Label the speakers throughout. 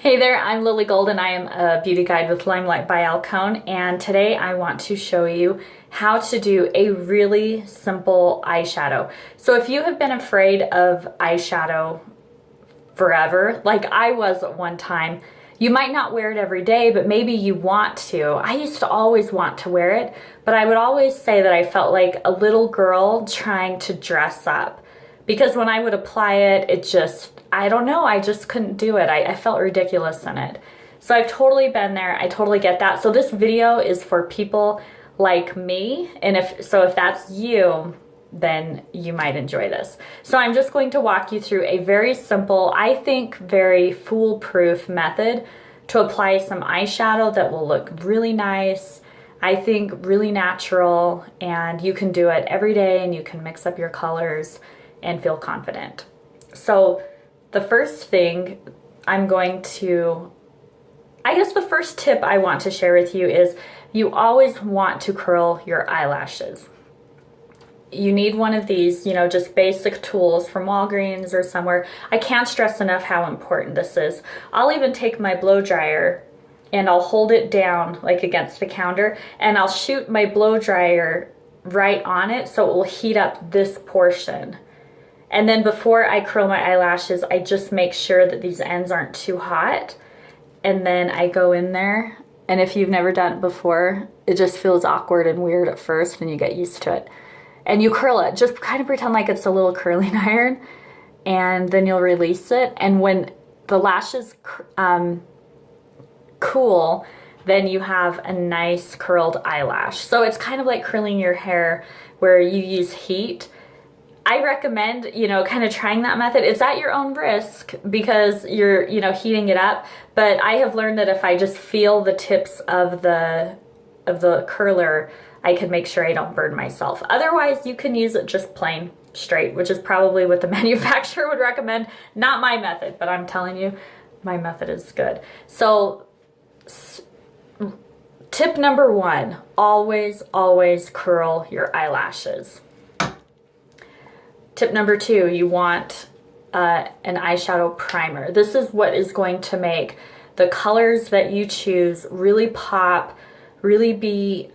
Speaker 1: Hey there, I'm Lily Gold and I am a beauty guide with Limelight by Alcone, and today I want to show you how to do a really simple eyeshadow. So if you have been afraid of eyeshadow forever, like I was at one time, you might not wear it every day, but maybe you want to. I used to always want to wear it, but I would always say that I felt like a little girl trying to dress up. Because when I would apply it, it just, I don't know, I just couldn't do it. I felt ridiculous in it. So I've totally been there. I totally get that. So this video is for people like me. And if that's you, then you might enjoy this. So I'm just going to walk you through a very simple, I think very foolproof method to apply some eyeshadow that will look really nice. I think really natural, and you can do it every day and you can mix up your colors and feel confident. So the first thing the first tip I want to share with you is you always want to curl your eyelashes. You need one of these, just basic tools from Walgreens or somewhere. I can't stress enough how important this is. I'll even take my blow dryer and I'll hold it down like against the counter and I'll shoot my blow dryer right on it so it will heat up this portion. And then before I curl my eyelashes, I just make sure that these ends aren't too hot. And then I go in there, and if you've never done it before, it just feels awkward and weird at first and you get used to it. And you curl it, just kind of pretend like it's a little curling iron, and then you'll release it. And when the lashes cool, then you have a nice curled eyelash. So it's kind of like curling your hair where you use heat. I recommend, kind of trying that method. It's at your own risk because you're, heating it up. But I have learned that if I just feel the tips of the curler, I can make sure I don't burn myself. Otherwise, you can use it just plain straight, which is probably what the manufacturer would recommend. Not my method, but I'm telling you, my method is good. So tip number one, always, always curl your eyelashes. Tip number two, you want an eyeshadow primer. This is what is going to make the colors that you choose really pop, really be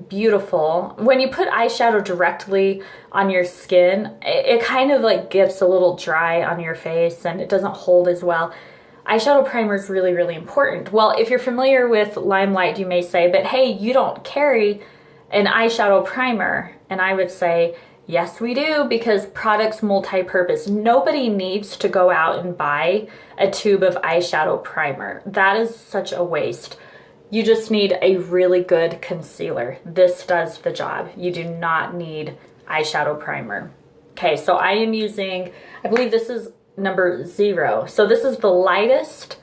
Speaker 1: beautiful. When you put eyeshadow directly on your skin, it kind of like gets a little dry on your face and it doesn't hold as well. Eyeshadow primer is really, really important. Well, if you're familiar with Limelight, you may say, but hey, you don't carry an eyeshadow primer. And I would say, yes, we do, because product's multi-purpose. Nobody needs to go out and buy a tube of eyeshadow primer. That is such a waste. You just need a really good concealer. This does the job. You do not need eyeshadow primer. Okay, so I am using, I believe this is number 0. So this is the lightest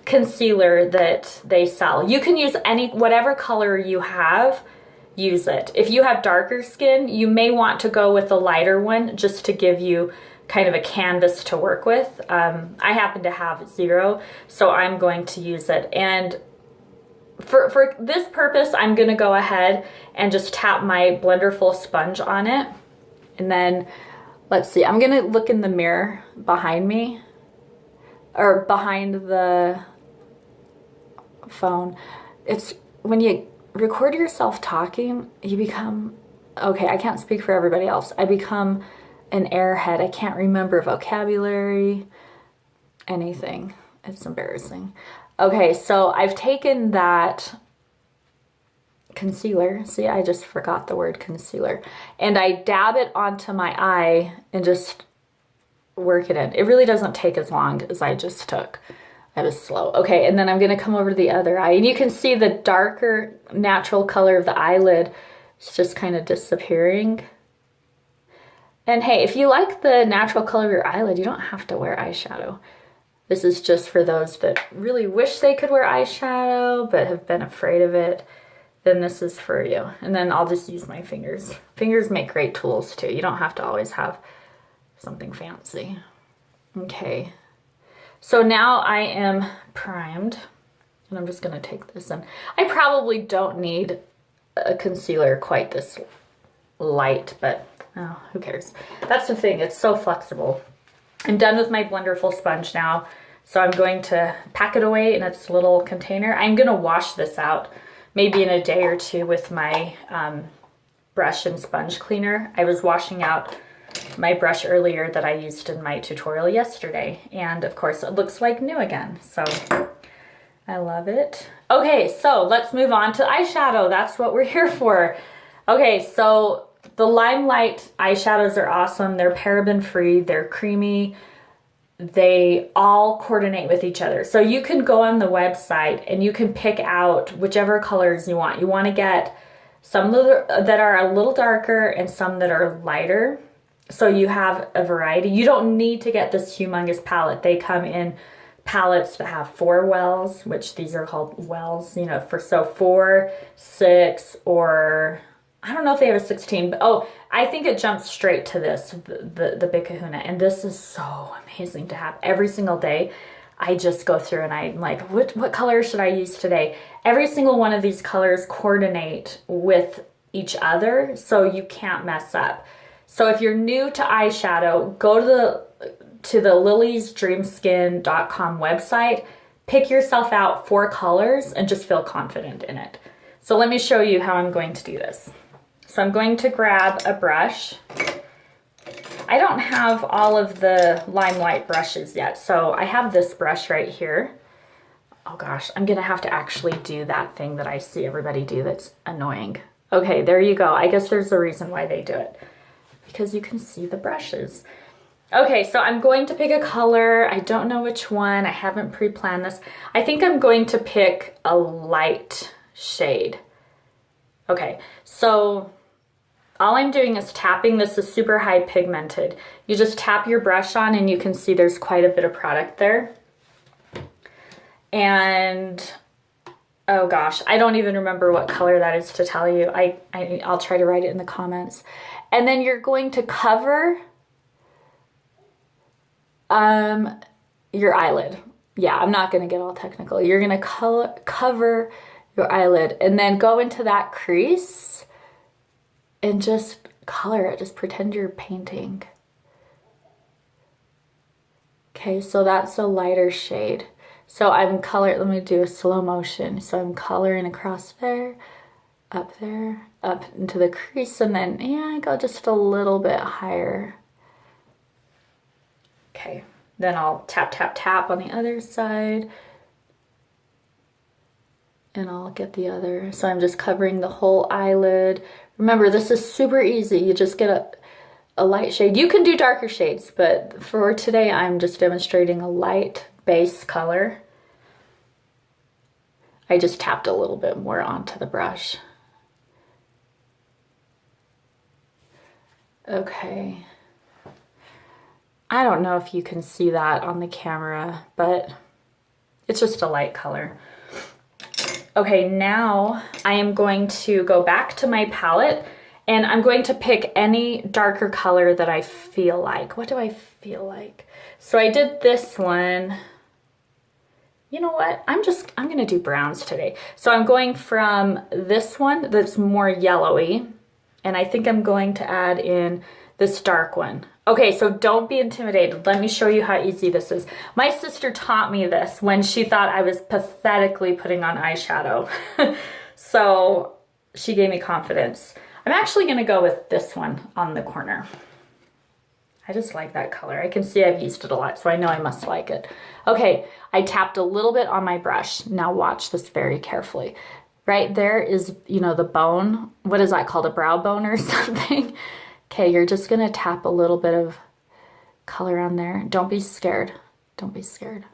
Speaker 1: concealer that they sell. You can use whatever color you have, use it. If you have darker skin, you may want to go with a lighter one just to give you kind of a canvas to work with. I happen to have 0, so I'm going to use it. And for this purpose, I'm going to go ahead and just tap my Blenderful sponge on it. And then, let's see, I'm going to look in the mirror behind me, or behind the phone. It's when you record yourself talking, you become, okay, I can't speak for everybody else. I become an airhead. I can't remember vocabulary, anything. It's embarrassing. Okay, so I've taken that concealer. See, I just forgot the word concealer. And I dab it onto my eye and just work it in. It really doesn't take as long as I just took. I was slow. Okay, and then I'm gonna come over to the other eye, and you can see the darker natural color of the eyelid is just kind of disappearing. And hey, if you like the natural color of your eyelid, you don't have to wear eyeshadow. This is just for those that really wish they could wear eyeshadow but have been afraid of it. Then this is for you. And then I'll just use my fingers. Fingers make great tools too. You don't have to always have something fancy. Okay. So now I am primed, and I'm just gonna take this in. I probably don't need a concealer quite this light, but oh, who cares? That's the thing, it's so flexible. I'm done with my Blenderful sponge now. So I'm going to pack it away in its little container. I'm gonna wash this out maybe in a day or two with my brush and sponge cleaner. I was washing out my brush earlier that I used in my tutorial yesterday, and of course it looks like new again, so I love it. Okay, so let's move on to eyeshadow. That's what we're here for. Okay, so the Limelight eyeshadows are awesome. They're paraben free, they're creamy, they all coordinate with each other. So you can go on the website and you can pick out whichever colors you want. You want to get some that are a little darker and some that are lighter. So you have a variety. You don't need to get this humongous palette. They come in palettes that have 4 wells, which these are called wells, you know, for so 4, 6, or I don't know if they have a 16, but oh, I think it jumps straight to this, the Big Kahuna. And this is so amazing to have every single day. I just go through and I'm like, what color should I use today? Every single one of these colors coordinate with each other, so you can't mess up. So if you're new to eyeshadow, go to the liliesdreamskin.com website, pick yourself out 4 colors and just feel confident in it. So let me show you how I'm going to do this. So I'm going to grab a brush. I don't have all of the Limelight brushes yet, so I have this brush right here. Oh gosh, I'm gonna have to actually do that thing that I see everybody do that's annoying. Okay, there you go. I guess there's a reason why they do it, because you can see the brushes. Okay, so I'm going to pick a color. I don't know which one. I haven't pre-planned this. I think I'm going to pick a light shade. Okay, so all I'm doing is tapping. This is super high pigmented. You just tap your brush on and you can see there's quite a bit of product there. And oh gosh, I don't even remember what color that is to tell you. I'll try to write it in the comments. And then you're going to cover your eyelid. Yeah, I'm not gonna get all technical. You're gonna cover your eyelid and then go into that crease and just color it. Just pretend you're painting. Okay, so that's a lighter shade. So I'm coloring, let me do a slow motion. So I'm coloring across there, up into the crease, and then, yeah, I go just a little bit higher. Okay, then I'll tap, tap, tap on the other side. And I'll get the other. So I'm just covering the whole eyelid. Remember, this is super easy. You just get a light shade. You can do darker shades, but for today, I'm just demonstrating a light base color. I just tapped a little bit more onto the brush. Okay. I don't know if you can see that on the camera, but it's just a light color. Okay, now I am going to go back to my palette and I'm going to pick any darker color that I feel like. What do I feel like? So I did this one. You know what? I'm gonna do browns today. So I'm going from this one that's more yellowy, and I think I'm going to add in this dark one. Okay, so don't be intimidated. Let me show you how easy this is. My sister taught me this when she thought I was pathetically putting on eyeshadow. So she gave me confidence. I'm actually gonna go with this one on the corner. I just like that color. I can see I've used it a lot, so I know I must like it. Okay, I tapped a little bit on my brush. Now watch this very carefully. Right there is, you know, the bone. What is that called? A brow bone or something? Okay, you're just gonna tap a little bit of color on there. Don't be scared. Don't be scared.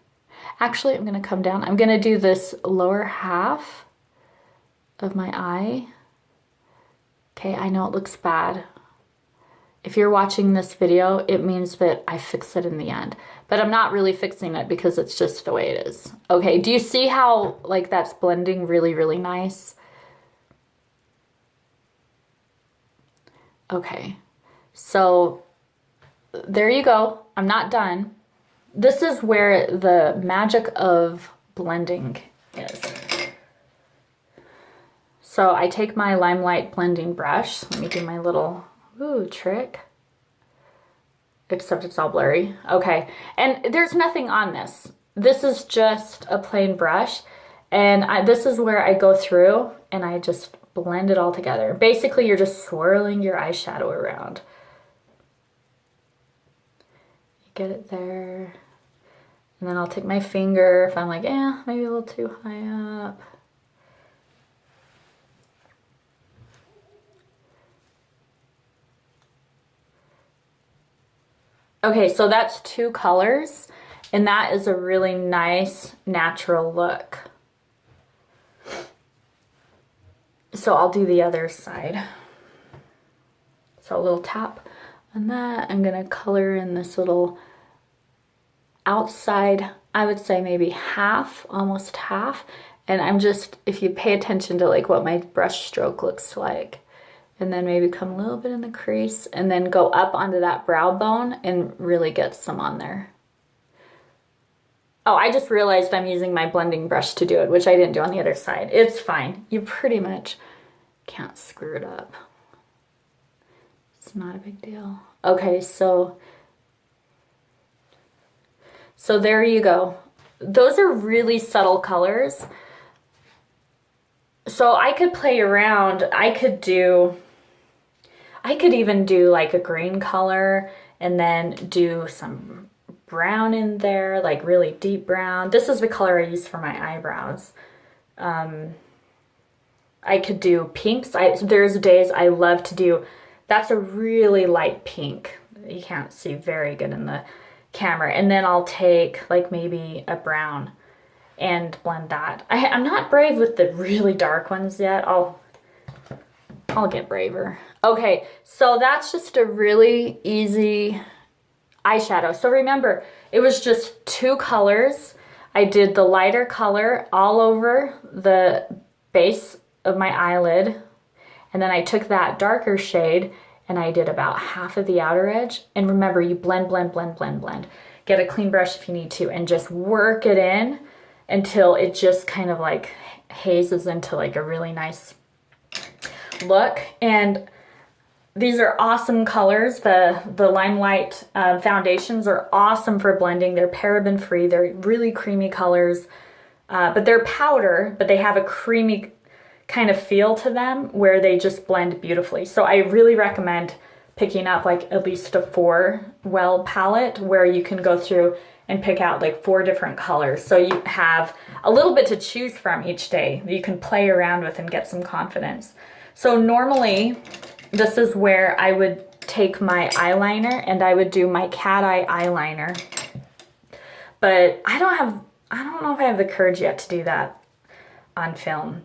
Speaker 1: Actually, I'm gonna come down. I'm gonna do this lower half of my eye. Okay, I know it looks bad. If you're watching this video, it means that I fix it in the end. But I'm not really fixing it because it's just the way it is. Okay, do you see how like that's blending really, really nice? Okay, so there you go. I'm not done. This is where the magic of blending is. So I take my Limelight blending brush. Let me do my little trick. Except it's all blurry. Okay, and there's nothing on this. this is just a plain brush, and this is where I go through and I just blend it all together. Basically, you're just swirling your eyeshadow around. You get it there. And then I'll take my finger if I'm like, maybe a little too high up. Okay, so that's 2 colors, and that is a really nice natural look. So I'll do the other side. So a little tap on that. I'm gonna color in this little outside, I would say maybe half, almost half. And I'm just, if you pay attention to like what my brush stroke looks like, and then maybe come a little bit in the crease and then go up onto that brow bone and really get some on there. Oh, I just realized I'm using my blending brush to do it, which I didn't do on the other side. It's fine. You pretty much can't screw it up. It's not a big deal. Okay, so there you go. Those are really subtle colors. So I could play around. I could even do like a green color and then do some brown in there, like really deep brown. This is the color I use for my eyebrows. I could do pinks. There's days I love to do, that's a really light pink. You can't see very good in the camera. And then I'll take like maybe a brown and blend that. I'm not brave with the really dark ones yet. I'll get braver. Okay, so that's just a really easy eyeshadow. So remember, it was just 2 colors. I did the lighter color all over the base of my eyelid, and then I took that darker shade and I did about half of the outer edge. And remember, you blend, blend, blend, blend, blend. Get a clean brush if you need to, and just work it in until it just kind of like hazes into like a really nice look. And these are awesome colors. The Limelight foundations are awesome for blending. They're paraben free. They're really creamy colors, but they're powder, but they have a creamy kind of feel to them where they just blend beautifully. So I really recommend picking up like at least a 4-well palette where you can go through and pick out like 4 different colors. So you have a little bit to choose from each day that you can play around with and get some confidence. So normally this is where I would take my eyeliner and I would do my cat eye eyeliner. But I don't know if I have the courage yet to do that on film.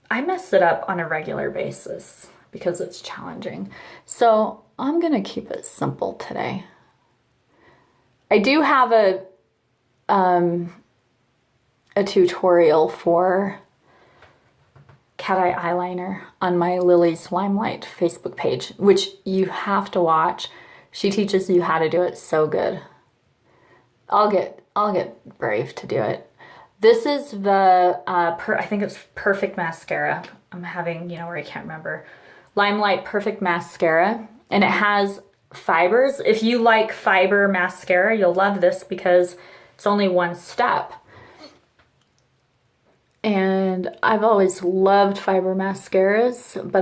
Speaker 1: I mess it up on a regular basis because it's challenging. So I'm gonna keep it simple today. I do have a tutorial for cat eye eyeliner on my Lily's Limelight Facebook page, which you have to watch. She teaches you how to do it so good. I'll get brave to do it. This is the I think it's Perfect Mascara. I'm having, where I can't remember. Limelight Perfect Mascara, and it has fibers. If you like fiber mascara, you'll love this because it's only 1 step. And I've always loved fiber mascaras, but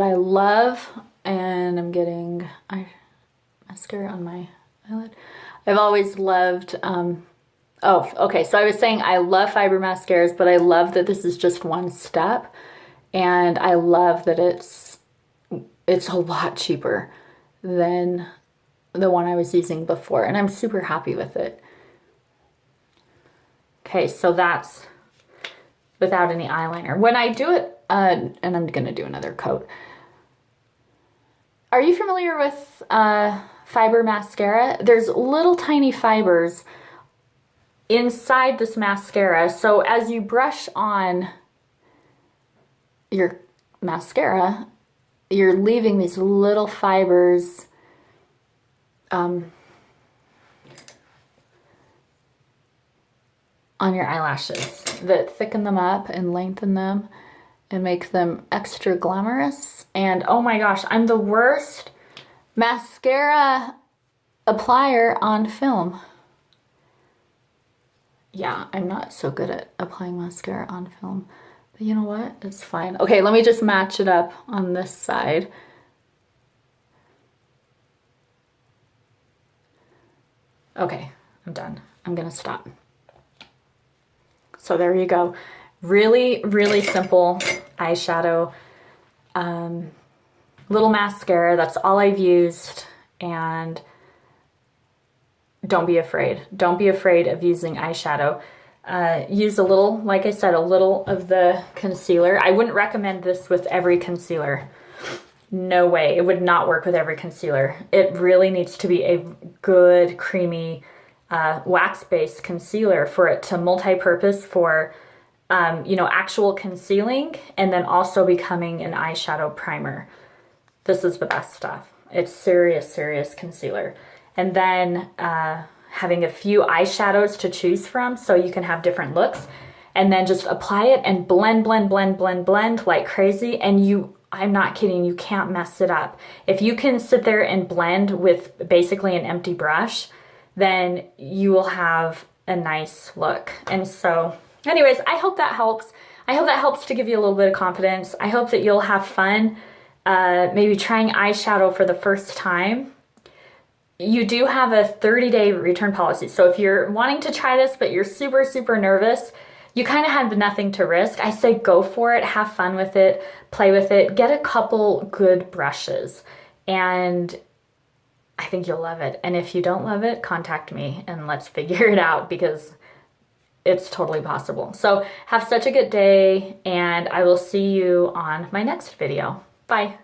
Speaker 1: and I'm getting mascara on my eyelid. I've always loved, so I was saying I love fiber mascaras, but I love that this is just 1 step. And I love that it's a lot cheaper than the one I was using before. And I'm super happy with it. Okay, so that's without any eyeliner. When I do it, and I'm gonna do another coat. Are you familiar with fiber mascara? There's little tiny fibers inside this mascara. So as you brush on your mascara, you're leaving these little fibers on your eyelashes that thicken them up and lengthen them and make them extra glamorous. And oh my gosh, I'm the worst mascara applier on film. Yeah, I'm not so good at applying mascara on film. But you know what? It's fine. Okay, let me just match it up on this side. Okay, I'm done. I'm gonna stop. So there you go. Really, really simple eyeshadow. Little mascara, that's all I've used. And don't be afraid. Don't be afraid of using eyeshadow. Use a little, like I said, a little of the concealer. I wouldn't recommend this with every concealer. No way. It would not work with every concealer. It really needs to be a good, creamy, wax-based concealer for it to multi-purpose for, you know, actual concealing and then also becoming an eyeshadow primer. This is the best stuff. It's serious, serious concealer. And then having a few eyeshadows to choose from so you can have different looks. And then just apply it and blend, blend, blend, blend, blend like crazy. And you, I'm not kidding, you can't mess it up. If you can sit there and blend with basically an empty brush, then you will have a nice look. And so anyways, I hope that helps. I hope that helps to give you a little bit of confidence. I hope that you'll have fun maybe trying eyeshadow for the first time. You do have a 30-day return policy. So if you're wanting to try this, but you're super, super nervous, you kind of have nothing to risk. I say go for it, have fun with it, play with it, get a couple good brushes, and I think you'll love it. And if you don't love it, contact me and let's figure it out because it's totally possible. So have such a good day, and I will see you on my next video. Bye.